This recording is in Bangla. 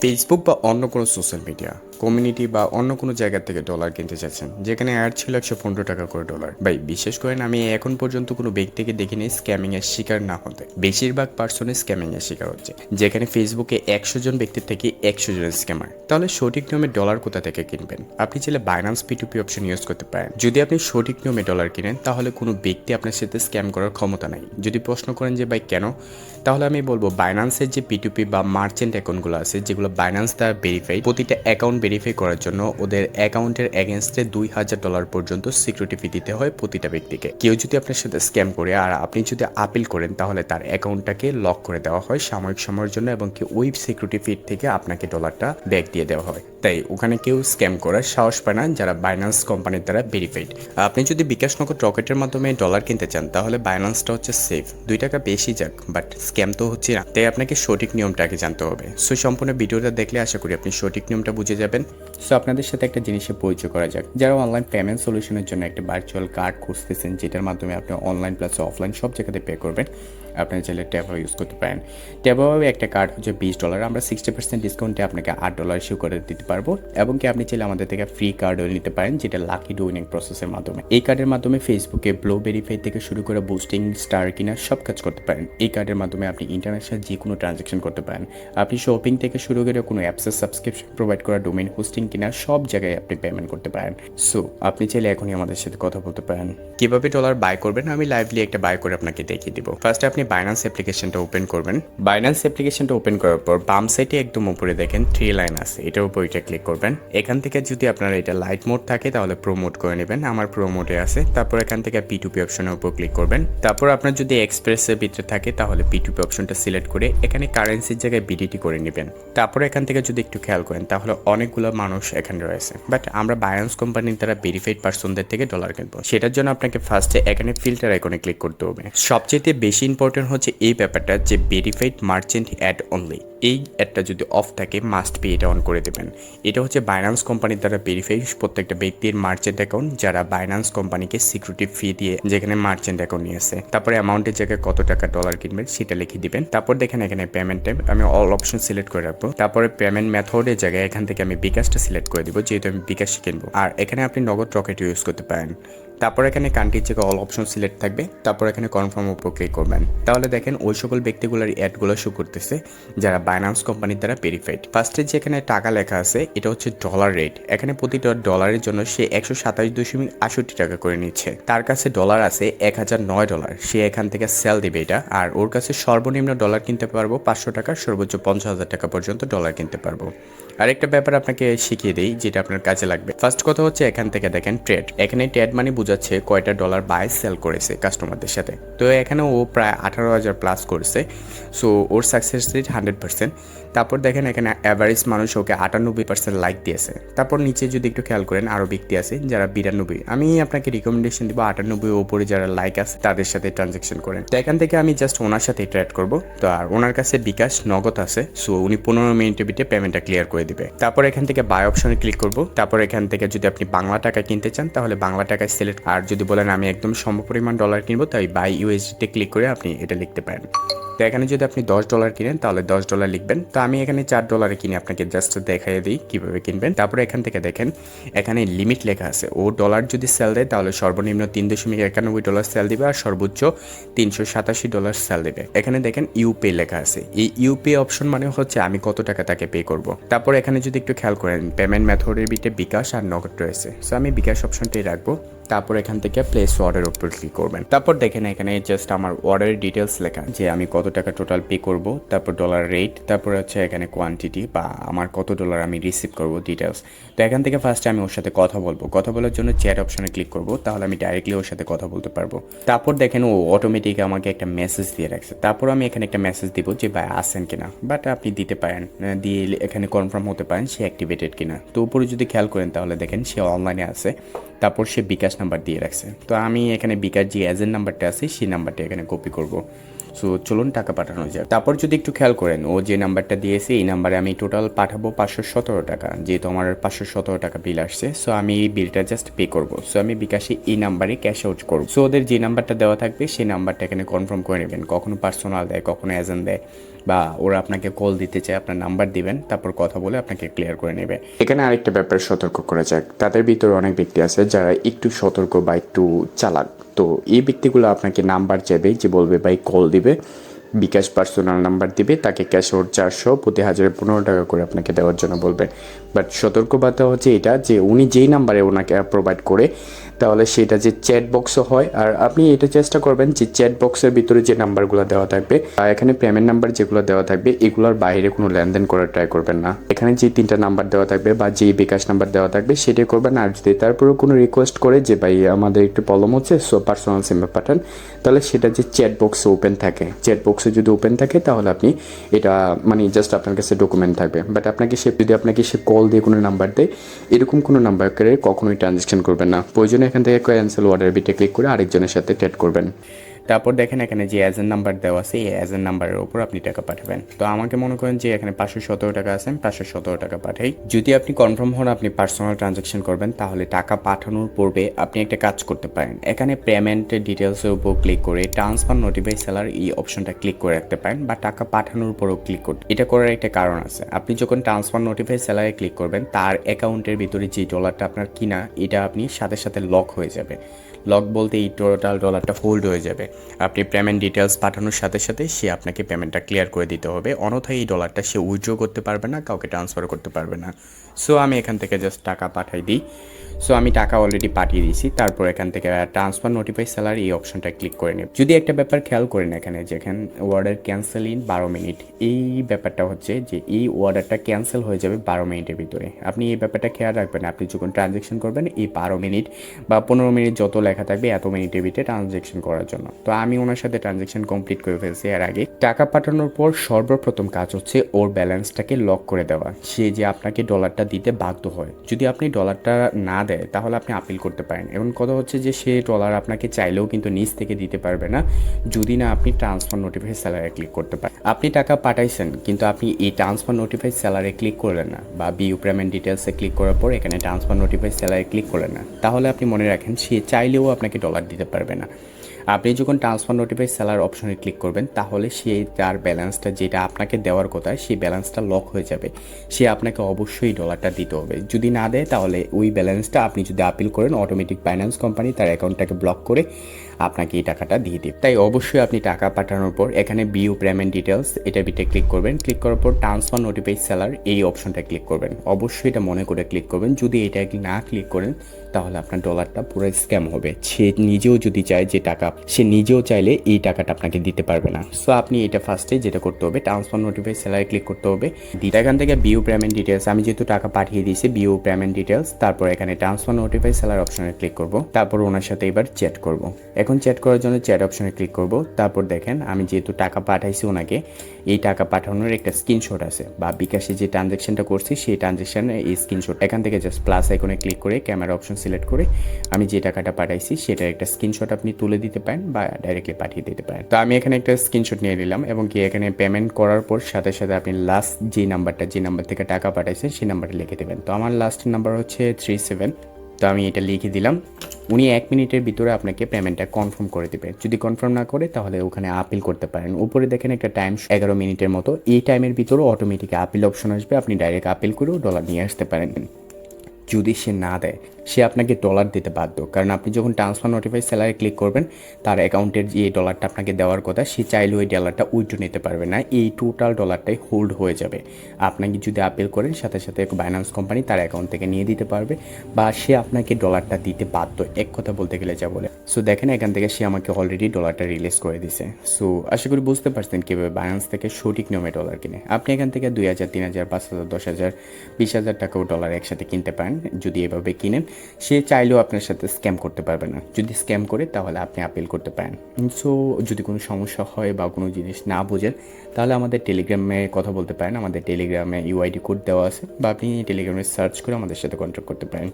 ফেসবুক বা অন্য কোনো সোশ্যাল মিডিয়া কমিউনিটি বা অন্য কোনো জায়গা থেকে ডলার কিনতে চাচ্ছেন, যেখানে অ্যাড ছিল 115 টাকা করে ডলার। ভাই বিশেষ করেন আমি এখন পর্যন্ত কোনো ব্যক্তিকে দেখিনি স্ক্যামিং এর শিকার না হতে। বেশিরভাগ পার্সনে স্ক্যামিং এর শিকার হচ্ছে, যেখানে ফেসবুকে 100 জন ব্যক্তির থেকে 100 জন স্ক্যামার। তাহলে সঠিক নিয়মে ডলার কোথা থেকে কিনবেন? আপনি চাইলে বাইন্যান্স P2P অপশন ইউজ করতে পারেন। যদি আপনি সঠিক নিয়মে ডলার কিনেন, তাহলে কোনো ব্যক্তি আপনার সাথে স্ক্যাম করার ক্ষমতা নাই। যদি প্রশ্ন করেন যে ভাই কেন, তাহলে আমি বলবো বাইন্যান্সের যে P2P বা মার্চেন্ট অ্যাকাউন্টগুলো আছে, যেগুলো বাইন্যান্স দ্বারা ভেরিফাই, প্রতিটা অ্যাকাউন্ট ভেরিফাই করার জন্য ওদের অ্যাকাউন্টের এগেনস্টে $2000 পর্যন্ত সিকিউরিটি ফি দিতে হয় প্রতিটা ব্যক্তিকে। কেউ যদি আপনার সাথে স্ক্যাম করে আর আপনি যদি আপিল করেন, তাহলে তার অ্যাকাউন্টটাকে লক করে দেওয়া হয় সাময়িক সময়ের জন্য, এবং কি ওই সিকিউরিটি ফি থেকে আপনাকে ডলারটা ব্যাক দিয়ে দেওয়া হয়। তাই ওখানে কেউ স্ক্যাম করার সাহস পায় না যারা বাইন্যান্স কোম্পানির দ্বারা ভেরিফাইড। আপনি যদি বিকাশ নগদ রকেটের মাধ্যমে ডলার কিনতে চান, তাহলে বাইন্যান্সটা হচ্ছে সেফ। 2 টাকা বেশি যাক, বাট স্ক্যাম তো হচ্ছে না। তাই আপনাকে সঠিক নিয়মটা আগে জানতে হবে। সো সম্পূর্ণ ভিডিওটা দেখলে আশা করি আপনি সঠিক নিয়মটা বুঝে যাবেন। সো আপনাদের সাথে একটা জিনিসের পরিচয় করা যাক। যারা অনলাইন পেমেন্ট সলিউশনের জন্য একটা ভার্চুয়াল কার্ড খুঁজতেছেন, যেটার মাধ্যমে আপনি অনলাইন প্লাস অফলাইন সব জায়গাতে পে করবেন, আপনারা চাইলে টেভাও ইউজ করতে পারেন। টেভাও একটা কার্ড হচ্ছে $20, আমরা 60% ডিসকাউন্টে আপনাকে $8 ইস্যু করে দিতে পারবো। এবং কি আপনি চাইলে আমাদের থেকে ফ্রি কার্ডও নিতে পারেন, যেটা লাকি উইনিং প্রসেসের মাধ্যমে। এই কার্ডের মাধ্যমে ফেসবুকে ব্লো ভেরিফাই থেকে শুরু করে বুস্টিং, স্টার কিনা সব কাজ করতে পারেন। এই কার্ডের মাধ্যমে আপনি ইন্টারন্যাশনাল যে কোনো ট্রানজ্যাকশন করতে পারেন। আপনি শপিং থেকে শুরু করে কোনো অ্যাপসের সাবস্ক্রিপশন প্রোভাইড করা, ডোমেইন হোস্টিং কিনা সব জায়গায় আপনি পেমেন্ট করতে পারেন। সো আপনি চাইলে এখনই আমাদের সাথে কথা বলতে পারেন। কিভাবে ডলার বাই করবেন আমি লাইভলি একটা বাই করে আপনাকে দেখিয়ে দিব। ফার্স্টে আপনি বাইন্যান্স অ্যাপ্লিকেশনটা ওপেন করবেন। বাইন্যান্স অ্যাপ্লিকেশনটা ওপেন করার পর বাম সাইডে একদম উপরে দেখেন 3 লাইন আছে, এটার উপর এটা ক্লিক করবেন। এখান থেকে যদি আপনার এটা লাইট মোড থাকে তাহলে প্রো মোড করে নেবেন। আমার প্রো মোডে আছে। তারপর এখান থেকে P2P অপশনের উপর ক্লিক করবেন। তারপর আপনার যদি এক্সপ্রেসের ভিতরে থাকে তাহলে P2P অপশনটা সিলেক্ট করে এখানে কারেন্সির জায়গায় BDT করে নেবেন। তারপর এখান থেকে যদি একটু খেয়াল করেন, তাহলে অনেকগুলো মানুষ এখানে রয়েছে, বাট আমরা বাইন্যান্স কোম্পানির দ্বারা ভেরিফাইড পার্সনদের থেকে ডলার কিনবো। সেটার জন্য আপনাকে ফার্স্টে এখানে ফিল্টার আইকনে ক্লিক করতে হবে। সবচেয়ে বেশি ইম্পর্টেন্ট হচ্ছে এই ব্যাপারটা যে ভেরিফাইড মার্চেন্ট অ্যাড অনলি। এই অ্যাডটা যদি অফ থাকে মাস্ট বি এটা অন করে দেবেন। এটা হচ্ছে বাইন্যান্স কোম্পানির দ্বারা ভেরিফাই প্রত্যেকটা ব্যক্তির মার্চেন্ট অ্যাকাউন্ট, যারা বাইন্যান্স কোম্পানিকে সিকিউরিটি ফি দিয়ে যেখানে মার্চেন্ট অ্যাকাউন্ট নিয়েছে। তারপরে অ্যামাউন্টের জায়গায় কত টাকা ডলার কিনবেন সেটা লিখে দিবেন। তারপর দেখেন এখানে পেমেন্ট টাইপ আমি অল অপশন সিলেক্ট করে রাখবো। তারপরে পেমেন্ট মেথডের জায়গায় এখান থেকে আমি বিকাশটা সিলেক্ট করে দিব, যেহেতু আমি বিকাশ কিনবো। আর এখানে আপনি নগদ রকেট ইউজ করতে পারেন। তারপর এখানে কান্ট্রির জায়গায় অল অপশন সিলেক্ট থাকবে। তারপর এখানে কনফার্ম উপর ক্লিক করবেন। তাহলে দেখেন ওই সকল ব্যক্তিগুলোর অ্যাডগুলো শো করতেছে যারা বাইন্যান্স কোম্পানির দ্বারা ভেরিফাইড। ফার্স্টে যেখানে টাকা লেখা আছে এটা হচ্ছে ডলার রেট। এখানে প্রতিটা ডলারের জন্য সে 127.68 টাকা করে নিচ্ছে। তার কাছে ডলার আছে $1009। সে এখান থেকে সেল দিবে এটা। আর ওর কাছে সর্বনিম্ন ডলার কিনতে পারবো 500 টাকা, সর্বোচ্চ 50,000 টাকা পর্যন্ত ডলার কিনতে পারবো। আরেকটা ব্যাপার আপনাকে শিখিয়ে দিই যেটা আপনার কাজে লাগবে। ফার্স্ট কথা হচ্ছে এখান থেকে দেখেন ট্রেড। এখানে ট্রেড মানে বোঝাচ্ছে কয়টা ডলার বাই সেল করেছে কাস্টমারদের সাথে। তো এখানে ও প্রায় 18,000 প্লাস করেছে। সো ওর সাকসেস রেট 100%। তারপর দেখেন এখানে অ্যাভারেজ মানুষ ওকে 98% লাইক দিয়েছে। তারপর নিচে যদি একটু খেয়াল করেন আরও ব্যক্তি আছে যারা 92। আমি আপনাকে রিকমেন্ডেশন দিব 98 ওপরে যারা লাইক আছে তাদের সাথে ট্রানজ্যাকশন করেন। তো এখান থেকে আমি জাস্ট ওনার সাথে ট্রেড করব। তো আর ওনার কাছে বিকাশ নগদ আছে। সো উনি 15 মিনিটের ভিতরে পেমেন্টটা ক্লিয়ার করে দিবে। তারপর এখান থেকে বাই অপশনে ক্লিক করব। তারপর এখান থেকে যদি আপনি বাংলা টাকা কিনতে চান তাহলে বাংলা টাকায় সিলেক্ট। আর যদি বলেন আমি একদম সমপরিমাণ ডলার কিনবো, তাই বাই USDT ক্লিক করে আপনি এটা লিখতে পারেন। তো এখানে যদি আপনি $10 কিনেন তাহলে $10 লিখবেন। তো আমি এখানে $4 কিনে আপনাকে জাস্ট দেখাই দিই কিভাবে কিনবেন। তারপরে এখান থেকে দেখেন এখানে লিমিট লেখা আছে। ও ডলার যদি সেল দেয় তাহলে সর্বনিম্ন $3.91 সেল দিবে, আর সর্বোচ্চ $387 সেল দিবে। এখানে দেখেন ইউপে লেখা আছে। এই ইউপে অপশন মানে হচ্ছে আমি কত টাকা তাকে পে করব। তারপর এখানে যদি একটু খেয়াল করেন পেমেন্ট মেথডের ভিতরে বিকাশ আর নগদ রয়েছে। সো আমি বিকাশ অপশনটাই রাখবো। তারপর এখান থেকে প্লেস অর্ডার উপর ক্লিক করবেন। তারপর দেখেন এখানে জাস্ট আমার অর্ডারের ডিটেলস লেখা যে আমি কত টাকা টোটাল পে করব, তারপর ডলার রেট, তারপর হচ্ছে এখানে কোয়ান্টিটি বা আমার কত ডলার আমি রিসিভ করব ডিটেলস। তো এখান থেকে ফার্স্টে আমি ওর সাথে কথা বলবো। কথা বলার জন্য চ্যাট অপশনে ক্লিক করব, তাহলে আমি ডাইরেক্টলি ওর সাথে কথা বলতে পারবো। তারপর দেখেন ও অটোমেটিক আমাকে একটা মেসেজ দিয়ে রাখছে। তারপর আমি এখানে একটা মেসেজ দিব যে ভাই আসেন কিনা, বাট আপনি দিতে পারেন, দিয়ে এখানে কনফার্ম হতে পারেন সে অ্যাক্টিভেটেড কিনা। তো উপরে যদি খেয়াল করেন তাহলে দেখেন সে অনলাইনে আছে। তারপর সে বিকাশ নাম্বার দিয়ে রাখছে। তো আমি এখানে বিকাশ যে এজেন্ট নাম্বারটা আছে সেই নাম্বারটা এখানে কপি করব। সো চলুন টাকা পাঠানো যায়। তারপর যদি একটু খেয়াল করেন ও যে নাম্বারটা দিয়েছে এই নাম্বারে আমি টোটাল পাঠাবো 517 টাকা, যেহেতু আমার 517 টাকা বিল আসছে। সো আমি এই বিলটা জাস্ট পে করব। সো আমি বিকাশে এই নাম্বারে ক্যাশ আউট করব। সো ওদের যে নাম্বারটা দেওয়া থাকবে সেই নাম্বারটা এখানে কনফার্ম করে নেবেন। কখনো পার্সোনাল দেয়, কখনো এজেন্ট দেয়। বা ওরা আপনাকে কল দিতে চায়, আপনার নাম্বার দিবেন, তারপর কথা বলে আপনাকে ক্লিয়ার করে নেবে। এখানে আরেকটা ব্যাপারে সতর্ক করা যাক, তাদের ভিতরে অনেক ব্যক্তি আছে যারা একটু সতর্ক বা একটু চালাক। তো এই ব্যক্তিগুলো আপনাকে নাম্বার চাইবে, যে বলবে ভাই কল দিবে, বিকাশ পার্সোনাল নাম্বার দিবে, তাকে ক্যাশ ওর 400 প্রতি 1015 টাকা করে আপনাকে দেওয়ার জন্য বলবে। বাট সতর্কবার্তা হচ্ছে এটা, যে উনি যেই নাম্বারে ওনাকে প্রোভাইড করে, তাহলে সেটা যে চ্যাট বক্সও হয়, আর আপনি এটা চেষ্টা করবেন যে চ্যাট বক্সের ভিতরে যে নাম্বারগুলো দেওয়া থাকবে আর এখানে পেমেন্ট নাম্বার যেগুলো দেওয়া থাকবে, এগুলোর বাইরে কোনো লেনদেন করার ট্রাই করবেন না। এখানে যে 3টা নাম্বার দেওয়া থাকবে বা যে বিকাশ নাম্বার দেওয়া থাকবে সেটাই করবেন। আর যদি তারপরেও কোনো রিকোয়েস্ট করে যে ভাই আমাদের একটু প্রবলেম হচ্ছে, সো পার্সোনাল সিমে পাঠান, তাহলে সেটা যে চ্যাট বক্সে ওপেন থাকে, চ্যাট বক্সে যদি ওপেন থাকে তাহলে আপনি এটা মানে জাস্ট আপনার কাছে ডকুমেন্ট থাকবে। বাট আপনাকে সে কল দিয়ে কোনো নাম্বার দেয়, এরকম কোনো নাম্বার করে কখনোই ট্রানজ্যাকশন করবেন না। প্রয়োজনে এখান থেকে ক্যান্সেল অর্ডার বিটে ক্লিক করে আরেকজনের সাথে ট্যাগ করবেন। তারপর দেখেন এখানে যে এজেন্ট নাম্বার দেওয়া আছে, এই এজেন্ট নাম্বারের উপর আপনি টাকা পাঠাবেন। তো আমাকে মনে করেন যে এখানে 517 টাকা আছে, 517 টাকা পাঠাই। যদি আপনি কনফার্ম হন আপনি পার্সোনাল ট্রানজ্যাকশন করবেন, তাহলে টাকা পাঠানোর পূর্বে আপনি একটা কাজ করতে পারেন। এখানে পেমেন্টের ডিটেলসের উপর ক্লিক করে ট্রান্সফার নোটিফাই সেলার এই অপশনটা ক্লিক করে রাখতে পারেন, বা টাকা পাঠানোর উপরও ক্লিক করতে। এটা করার একটা কারণ আছে, আপনি যখন ট্রান্সফার নোটিফাই সেলারে ক্লিক করবেন, তার অ্যাকাউন্টের ভিতরে যে ডলারটা আপনার কিনা, এটা আপনি সাথে সাথে লক হয়ে যাবে। লক বলতে এই টোটাল ডলারটা হোল্ড হয়ে যাবে। আপনি পেমেন্ট ডিটেলস পাঠানোর সাথে সাথে সে আপনাকে পেমেন্টটা ক্লিয়ার করে দিতে হবে, অন্যথায় এই ডলারটা সে উইথড্র করতে পারবে না, কাউকে ট্রান্সফার করতে পারবে না। সো আমি এখান থেকে জাস্ট টাকা পাঠাই দিই। সো আমি টাকা অলরেডি পাঠিয়ে দিয়েছি। তারপর এখান থেকে ট্রান্সফার নোটিফাই সেলার এই অপশনটা ক্লিক করে নেব। যদি একটা ব্যাপার খেয়াল করেন এখানে, যেখানে অর্ডার ক্যান্সেল ইন 12 মিনিট, এই ব্যাপারটা হচ্ছে যে এই অর্ডারটা ক্যান্সেল হয়ে যাবে 12 মিনিটের ভিতরে। আপনি এই ব্যাপারটা খেয়াল রাখবেন, আপনি যখন ট্রানজ্যাকশন করবেন এই 12 মিনিট বা 15 মিনিট যত লেখা থাকবে এত মিনিটের ভিতরে ট্রানজ্যাকশন করার জন্য। তো আমি ওনার সাথে ট্রানজ্যাকশন কমপ্লিট করে ফেলছি। এর আগে টাকা পাঠানোর পর সর্বপ্রথম কাজ হচ্ছে ওর ব্যালেন্সটাকে লক করে দেওয়া, সে যে আপনাকে ডলারটা দিতে বাধ্য হয়। যদি আপনি ডলারটা না দেয় তাহলে আপনি আপিল করতে পারেন। এখন কথা হচ্ছে যে সে ডলার আপনাকে চাইলেও কিন্তু নিজ থেকে দিতে পারবে না, যদি না আপনি ট্রান্সফার নোটিফাই সেলারে ক্লিক করতে পারেন। আপনি টাকা পাঠাইছেন কিন্তু আপনি এই ট্রান্সফার নোটিফাই সেলারে ক্লিক করলেন না, বা বিউ পেমেন্ট ডিটেলসে ক্লিক করার পর এখানে ট্রান্সফার নোটিফাই সেলারে ক্লিক করলেন না, তাহলে আপনি মনে রাখেন সে চাইলেও আপনাকে ডলার দিতে পারবে না। আপনি যখন ট্রান্সফার নোটিফাই সেলার অপশনে ক্লিক করবেন, তাহলে সে তার ব্যালেন্সটা যেটা আপনাকে দেওয়ার কথা সেই ব্যালেন্সটা লক হয়ে যাবে। সে আপনাকে অবশ্যই ডলারটা দিতে হবে। যদি না দেয় তাহলে ওই ব্যালেন্সটা আপনি যদি আপিল করেন, অটোমেটিক ফাইন্যান্স কোম্পানি তার অ্যাকাউন্টটাকে ব্লক করে আপনাকে এই টাকাটা দিয়ে দেবে। তাই অবশ্যই আপনি টাকা পাঠানোর পর এখানে বিউ পেমেন্ট ডিটেলস এটা বিটে ক্লিক করবেন। ক্লিক করার পর ট্রান্সফার নোটিফাই সেলার এই অপশনটা ক্লিক করবেন। অবশ্যই এটা মনে করে ক্লিক করবেন, যদি এটা না ক্লিক করেন তাহলে আপনার ডলারটা পুরো স্ক্যাম হবে। সে নিজেও যদি চায় যে টাকা, সে নিজেও চাইলে এই টাকাটা আপনাকে দিতে পারবে না। সো আপনি এটা ফার্স্টে যেটা করতে হবে, ট্রান্সফার নোটিফাই সেলারে ক্লিক করতে হবে। এখান থেকে বিউ পেমেন্ট ডিটেলস, আমি যেহেতু টাকা পাঠিয়ে দিয়েছি, বিউ পেমেন্ট ডিটেলস, তারপর এখানে ট্রান্সফার নোটিফাই সেলার অপশনে ক্লিক করব। তারপর ওনার সাথে এবার চ্যাট করব। এখন চ্যাট করার জন্য চ্যাট অপশনে ক্লিক করব। তারপর দেখেন আমি যেহেতু টাকা পাঠাইছি ওনাকে, এই টাকা পাঠানোর একটা স্ক্রিনশট আছে, বা বিকাশে যে ট্রানজ্যাকশনটা করছি সেই ট্রানজ্যাকশনের এই স্ক্রিনশট। এখান থেকে জাস্ট প্লাস আইকনে ক্লিক করে ক্যামেরা অপশন সিলেক্ট করে আমি যে টাকাটা পাঠাইছি সেটার একটা স্ক্রিনশট আপনি তুলে দিতে পারেন বা ডাইরেক্টলি পাঠিয়ে দিতে পারেন। তো আমি এখানে একটা স্ক্রিনশট নিয়ে নিলাম, এবং কি এখানে পেমেন্ট করার পর সাথে সাথে আপনি লাস্ট যে নাম্বার থেকে টাকা পাঠাইছেন সেই নাম্বারটা লিখে দেবেন। তো আমার লাস্ট নাম্বার হচ্ছে 37। তো আমি এটা লিখে দিলাম। উনি 1 মিনিটের ভিতরে আপনাকে পেমেন্টটা কনফার্ম করে দেবে। যদি কনফার্ম না করে তাহলে ওখানে আপিল করতে পারেন। উপরে দেখেন একটা টাইম 11 মিনিটের মতো, এই টাইমের ভিতরে অটোমেটিক আপিল অপশন আসবে, আপনি ডাইরেক্ট আপিল করেও ডলার নিয়ে আসতে পারেন। যদি সে না দেয় সে আপনাকে ডলার দিতে বাধ্য, কারণ আপনি যখন ট্রান্সফার নোটিফাই সেলারে ক্লিক করবেন তার অ্যাকাউন্টের যে ডলারটা আপনাকে দেওয়ার কথা সে চাইলে ওই ডলারটা উইথড্র নিতে পারবে না, এই টোটাল ডলারটাই হোল্ড হয়ে যাবে। আপনাকে যদি আপিল করেন সাথে সাথে বাইন্যান্স কোম্পানি তার অ্যাকাউন্ট থেকে নিয়ে দিতে পারবে, বা সে আপনাকে ডলারটা দিতে বাধ্য, এক কথা বলতে গেলে যা বলে। সো দেখেন এখান থেকে সে আমাকে অলরেডি ডলারটা রিলিজ করে দিছে। সো আশা করি বুঝতে পারছেন কীভাবে বাইন্যান্স থেকে সঠিক নিয়মে ডলার কিনে। আপনি এখান থেকে 2000, 3000, 5000, 10,000, 20,000 টাকাও ডলার একসাথে কিনতে পারেন। যদি এভাবে কিনেন সে চাইলেও আপনার সাথে স্ক্যাম করতে পারবে না। যদি স্ক্যাম করে তাহলে আপনি আপিল করতে পারেন। সো যদি কোনো সমস্যা হয় বা কোনো জিনিস না বোঝেন তাহলে আমাদের টেলিগ্রামে কথা বলতে পারেন। আমাদের টেলিগ্রামে ইউআইডি কোড দেওয়া আছে, বা আপনি টেলিগ্রামে সার্চ করে আমাদের সাথে কন্ট্যাক্ট করতে পারেন।